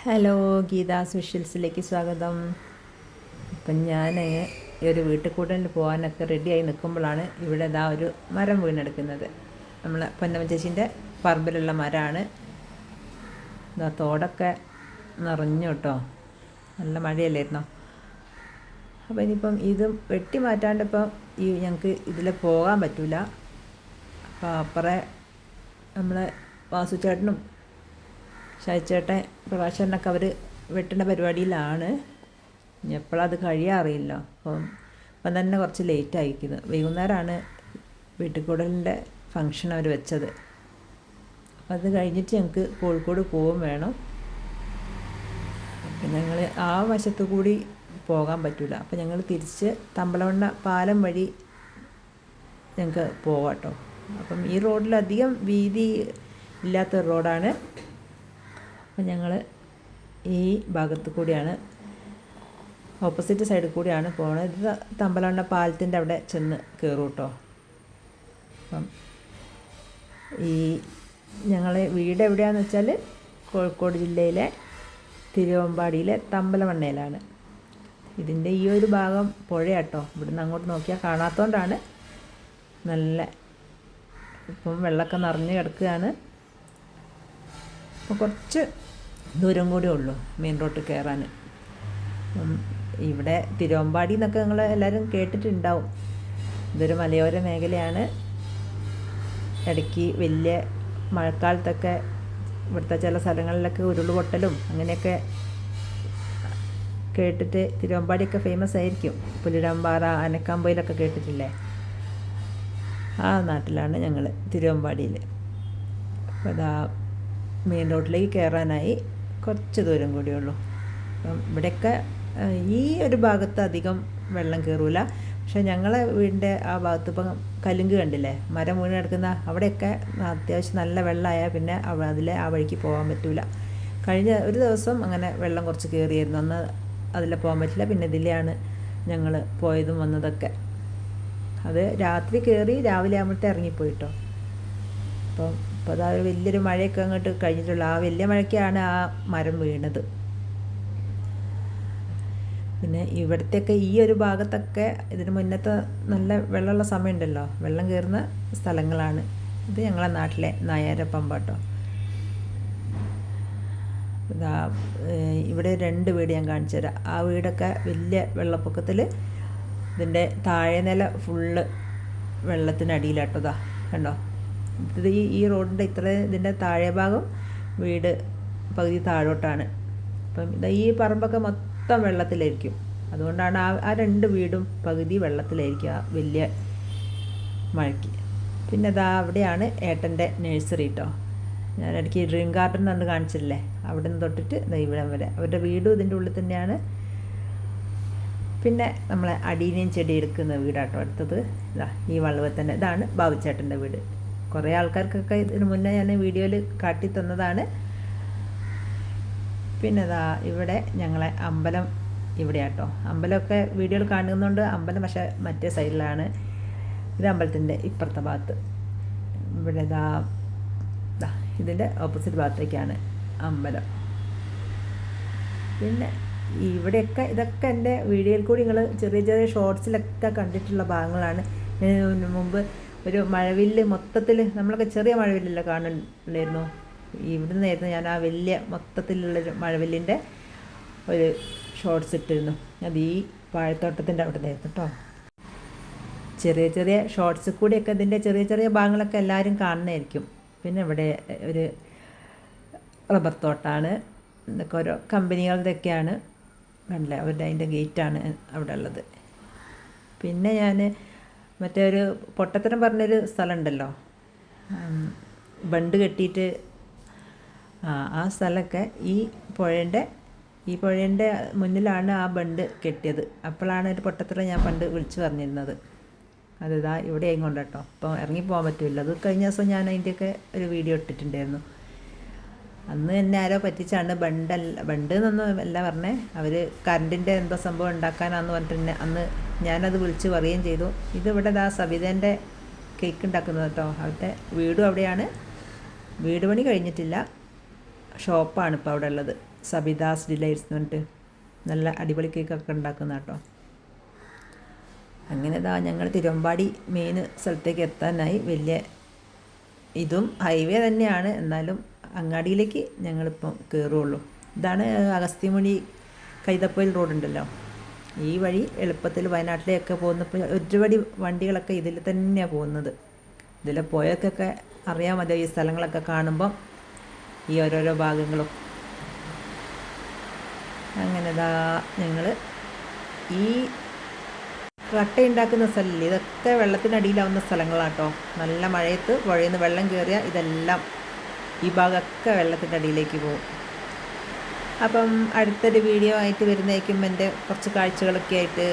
Hello, Geetha's വിഷ്വൽസിലേക്ക് സ്വാഗതം. ഇപ്പം ഞാൻ ഈ ഒരു വീട്ടിൽ കൂടലിൽ പോകാനൊക്കെ റെഡിയായി നിൽക്കുമ്പോഴാണ് ഇവിടെ ഇതാ ഒരു മരം വീണെടുക്കുന്നത്. നമ്മളെ പൊന്നമ്മ ചേച്ചീൻ്റെ പറമ്പിലുള്ള മരമാണ്. ഇതാ തോടൊക്കെ നിറഞ്ഞു കേട്ടോ, നല്ല മഴയല്ലായിരുന്നോ. അപ്പോൾ ഇനിയിപ്പം ഇത് വെട്ടി മാറ്റാണ്ട് ഇപ്പം ഞങ്ങൾക്ക് ഇതിൽ പോകാൻ പറ്റില്ല. അപ്പോൾ അപ്പുറേ നമ്മളെ വാസുചേട്ടനും ഷായിച്ചേട്ടൻ പ്രകാശനൊക്കെ അവർ വെട്ടുന്ന പരിപാടിയിലാണ്. ഇനി എപ്പോഴത് കഴിയാറിയില്ല. അപ്പം തന്നെ കുറച്ച് ലേറ്റ് ആയിരിക്കുന്നത്. വൈകുന്നേരമാണ് വീട്ടിൽ കൂടലിൻ്റെ ഫങ്ഷൻ അവർ വെച്ചത്. അപ്പം അത് കഴിഞ്ഞിട്ട് ഞങ്ങൾക്ക് കോഴിക്കോട് പോവും വേണം. അപ്പം ഞങ്ങൾ ആ വശത്തു കൂടി പോകാൻ പറ്റില്ല. അപ്പം ഞങ്ങൾ തിരിച്ച് തമ്പലവണ്ണ പാലം വഴി ഞങ്ങൾക്ക് പോകാം കേട്ടോ. അപ്പം ഈ റോഡിലധികം വീതി ഇല്ലാത്ത റോഡാണ്. അപ്പം ഞങ്ങൾ ഈ ഭാഗത്ത് കൂടിയാണ്, ഓപ്പോസിറ്റ് സൈഡിൽ കൂടിയാണ് പോകുന്നത്. ഇത് തമ്പലവണ്ണ പാലത്തിൻ്റെ അവിടെ ചെന്ന് കയറും കേട്ടോ. അപ്പം ഈ ഞങ്ങളെ വീട് എവിടെയാണെന്ന് വെച്ചാൽ കോഴിക്കോട് ജില്ലയിലെ തിരുവമ്പാടിയിലെ തമ്പലവണ്ണയിലാണ്. ഇതിൻ്റെ ഈ ഒരു ഭാഗം പുഴയാട്ടോ. ഇവിടുന്ന് അങ്ങോട്ട് നോക്കിയാൽ കാണാത്തതുകൊണ്ടാണ്. നല്ല ഇപ്പം വെള്ളമൊക്കെ നിറഞ്ഞ് കിടക്കുകയാണ്. അപ്പോൾ കുറച്ച് ദൂരം കൂടി ഉള്ളൂ മെയിൻ റോഡ് കയറാൻ. ഇവിടെ തിരുവമ്പാടി എന്നൊക്കെ നിങ്ങൾ എല്ലാവരും കേട്ടിട്ടുണ്ടാവും. ഇതൊരു മലയോര മേഖലയാണ്. ഇടയ്ക്ക് വലിയ മഴക്കാലത്തൊക്കെ ഇവിടുത്തെ ചില സ്ഥലങ്ങളിലൊക്കെ ഉരുൾപൊട്ടലും അങ്ങനെയൊക്കെ കേട്ടിട്ട് തിരുവമ്പാടിയൊക്കെ ഫേമസ് ആയിരിക്കും. പുലിടമ്പാറ, അനക്കാമ്പൊയിലൊക്കെ കേട്ടിട്ടില്ലേ? ആ നാട്ടിലാണ് ഞങ്ങൾ, തിരുവമ്പാടിയിൽ. അപ്പോൾ അതാ മെയിൻ റോഡിലേക്ക് കയറാനായി കുറച്ച് ദൂരം കൂടിയുള്ളൂ. അപ്പം ഇവിടെയൊക്കെ ഈ ഒരു ഭാഗത്ത് അധികം വെള്ളം കയറൂല. പക്ഷേ ഞങ്ങളെ വീടിൻ്റെ ആ ഭാഗത്ത് ഇപ്പം കലുങ്ക് കണ്ടില്ലേ, മരം വീണ് കിടക്കുന്ന അവിടെയൊക്കെ അത്യാവശ്യം നല്ല വെള്ളമായാൽ പിന്നെ അതിലെ ആ വഴിക്ക് പോകാൻ പറ്റില്ല. കഴിഞ്ഞ ഒരു ദിവസം അങ്ങനെ വെള്ളം കുറച്ച് കയറിയായിരുന്നു. അന്ന് അതിലെ പോകാൻ പറ്റില്ല. പിന്നെ ഇതിലെയാണ് ഞങ്ങൾ പോയതും വന്നതൊക്കെ. അത് രാത്രി കയറി രാവിലെ ആകുമ്പോഴത്തെ ഇറങ്ങിപ്പോയിട്ടോ. അപ്പോൾ അതാ ഒരു വലിയൊരു മഴയൊക്കെ അങ്ങോട്ട് കഴിഞ്ഞിട്ടുള്ള ആ വലിയ മഴയ്ക്കാണ് ആ മരം വീണത്. പിന്നെ ഇവിടത്തെയൊക്കെ ഈ ഒരു ഭാഗത്തൊക്കെ ഇതിന് മുന്നത്തെ നല്ല വെള്ളമുള്ള സമയമുണ്ടല്ലോ, വെള്ളം കയറുന്ന സ്ഥലങ്ങളാണ്. ഇത് ഞങ്ങളെ നാട്ടിലെ നായരപ്പമ്പാട്ടോ. ഇതാ ഇവിടെ 2 വീട് ഞാൻ കാണിച്ചു തരാം. ആ വീടൊക്കെ വലിയ വെള്ളപ്പൊക്കത്തിൽ ഇതിൻ്റെ താഴെ നില ഫുള്ള് വെള്ളത്തിനടിയിലാട്ടോ. ഇതാ കണ്ടോ, ഇത് ഈ റോഡിൻ്റെ ഇതിൻ്റെ താഴെ ഭാഗം വീട് പകുതി താഴോട്ടാണ്. അപ്പം ഈ പറമ്പൊക്കെ മൊത്തം വെള്ളത്തിലായിരിക്കും. അതുകൊണ്ടാണ് ആ 2 വീടും പകുതി വെള്ളത്തിലായിരിക്കും ആ വലിയ മഴയ്ക്ക്. പിന്നെ അതാ അവിടെയാണ് ഏട്ടൻ്റെ നഴ്സറി കേട്ടോ. ഞാൻ ഇടയ്ക്ക് ഡ്രീം ഗാർഡൻ എന്ന് കാണിച്ചില്ലേ, അവിടെ നിന്ന് തൊട്ടിട്ട് ഇവിടം വരെ അവരുടെ വീടും ഇതിൻ്റെ ഉള്ളിൽ തന്നെയാണ്. പിന്നെ നമ്മളെ അടീനിയം ചെടി എടുക്കുന്ന വീടാട്ടോ അടുത്തത്. ഇതാ ഈ വളവ് തന്നെ, ഇതാണ് ബാബുച്ചേട്ടൻ്റെ വീട്. കുറേ ആൾക്കാർക്കൊക്കെ ഇതിന് മുന്നേ ഞാൻ വീഡിയോയിൽ കാട്ടി തന്നതാണ്. പിന്നെ ഇതാ ഇവിടെ ഞങ്ങളെ അമ്പലം ഇവിടെയാട്ടോ. അമ്പലമൊക്കെ വീഡിയോയിൽ കാണുന്നുണ്ട്. അമ്പലം പക്ഷേ മറ്റേ സൈഡിലാണ്. ഇത് അമ്പലത്തിൻ്റെ ഇപ്പുറത്തെ ഭാഗത്ത്. ഇവിടെ ഇതാ ഇതിൻ്റെ ഓപ്പോസിറ്റ് ഭാഗത്തേക്കാണ് അമ്പലം. പിന്നെ ഇവിടെയൊക്കെ ഇതൊക്കെ എൻ്റെ വീഡിയോയിൽ കൂടി നിങ്ങൾ ചെറിയ ചെറിയ ഷോർട്സിലൊക്കെ കണ്ടിട്ടുള്ള ഭാഗങ്ങളാണ്. മുമ്പ് ഒരു മഴവില്ല് മൊത്തത്തിൽ, നമ്മളൊക്കെ ചെറിയ മഴവില്ലല്ലോ കാണുന്നുണ്ടായിരുന്നു. ഇവിടെ നിന്നായിരുന്നു ഞാൻ ആ വലിയ മൊത്തത്തിലുള്ളൊരു മഴവില്ലിൻ്റെ ഒരു ഷോർട്സ് ഇട്ടിരുന്നു. അത് ഈ വാഴത്തോട്ടത്തിൻ്റെ അവിടെ നിന്നായിരുന്നു കേട്ടോ. ചെറിയ ചെറിയ ഷോർട്സ് കൂടിയൊക്കെ ഇതിൻ്റെ ചെറിയ ചെറിയ ഭാഗങ്ങളൊക്കെ എല്ലാവരും കാണുന്നതായിരിക്കും. പിന്നെ ഇവിടെ ഒരു റബ്ബർ തോട്ടാണ്. ഇതൊക്കെ ഓരോ കമ്പനികളുടെയൊക്കെയാണ്. കണ്ടില്ലേ, അവരുടെ അതിൻ്റെ ഗേറ്റാണ് അവിടെ ഉള്ളത്. പിന്നെ ഞാൻ മറ്റേ ഒരു പൊട്ടത്തരം പറഞ്ഞൊരു സ്ഥലമുണ്ടല്ലോ, ബണ്ട് കെട്ടിയിട്ട് ആ സ്ഥലമൊക്കെ ഈ പുഴേൻ്റെ മുന്നിലാണ് ആ ബണ്ട് കെട്ടിയത്. അപ്പോഴാണ് ഒരു പൊട്ടത്തരം ഞാൻ പണ്ട് വിളിച്ചു പറഞ്ഞിരുന്നത്. അതിതാ ഇവിടെ ആയിക്കൊണ്ട് കേട്ടോ. അപ്പോൾ ഇറങ്ങിപ്പോകാൻ പറ്റില്ല. അത് കഴിഞ്ഞ ദിവസം ഞാൻ അതിൻ്റെയൊക്കെ ഒരു വീഡിയോ ഇട്ടിട്ടുണ്ടായിരുന്നു. അന്ന് എന്നെ ആരോ പറ്റിച്ചാണ് ബണ്ട് എന്നൊന്നും അല്ല പറഞ്ഞേ, അവർ കറണ്ടിൻ്റെ എന്തോ സംഭവം ഉണ്ടാക്കാനാന്ന് പറഞ്ഞിട്ട് അന്ന് ഞാനത് വിളിച്ച് പറയുകയും ചെയ്തു. ഇതിവിടെ സവിതേൻ്റെ കേക്ക് ഉണ്ടാക്കുന്നത് കേട്ടോ. അവരുടെ വീടും അവിടെയാണ്. വീട് പണി കഴിഞ്ഞിട്ടില്ല, ഷോപ്പാണ് ഇപ്പോൾ അവിടെ ഉള്ളത്. സബിതാസ് ഡിലൈറ്റ്സ് എന്ന് പറഞ്ഞിട്ട് നല്ല അടിപൊളി കേക്കൊക്കെ ഉണ്ടാക്കുന്ന കേട്ടോ. അങ്ങനെ ഞങ്ങൾ തിരുവമ്പാടി മെയിൻ സ്ഥലത്തേക്ക് എത്താനായി. വലിയ ഇതും ഹൈവേ തന്നെയാണ്, എന്നാലും അങ്ങാടിയിലേക്ക് ഞങ്ങളിപ്പം കയറുള്ളൂ. ഇതാണ് അഗസ്ത്യമുനി കൈതപ്പൊയിൽ റോഡുണ്ടല്ലോ, ഈ വഴി എളുപ്പത്തിൽ വയനാട്ടിലേക്കൊക്കെ പോകുന്നപ്പോൾ ഒരുപടി വണ്ടികളൊക്കെ ഇതിൽ തന്നെയാണ് പോകുന്നത്. ഇതിൽ പോയൊക്കെ അറിയാൻ മതി ഈ സ്ഥലങ്ങളൊക്കെ കാണുമ്പം, ഈ ഓരോരോ ഭാഗങ്ങളും. അങ്ങനെ ഞങ്ങൾ ഈ കട്ടയുണ്ടാക്കുന്ന സ്ഥലമില്ല, ഇതൊക്കെ വെള്ളത്തിനടിയിലാവുന്ന സ്ഥലങ്ങളാട്ടോ. നല്ല മഴയത്ത് പുഴയിൽ നിന്ന് വെള്ളം കയറിയാൽ ഇതെല്ലാം ഈ ഭാഗമൊക്കെ വെള്ളത്തിൻ്റെ അടിയിലേക്ക് പോകും. അപ്പം അടുത്തൊരു വീഡിയോ ആയിട്ട് വരുന്നതായിരിക്കും. എൻ്റെ കുറച്ച് കാഴ്ചകളൊക്കെ ആയിട്ട്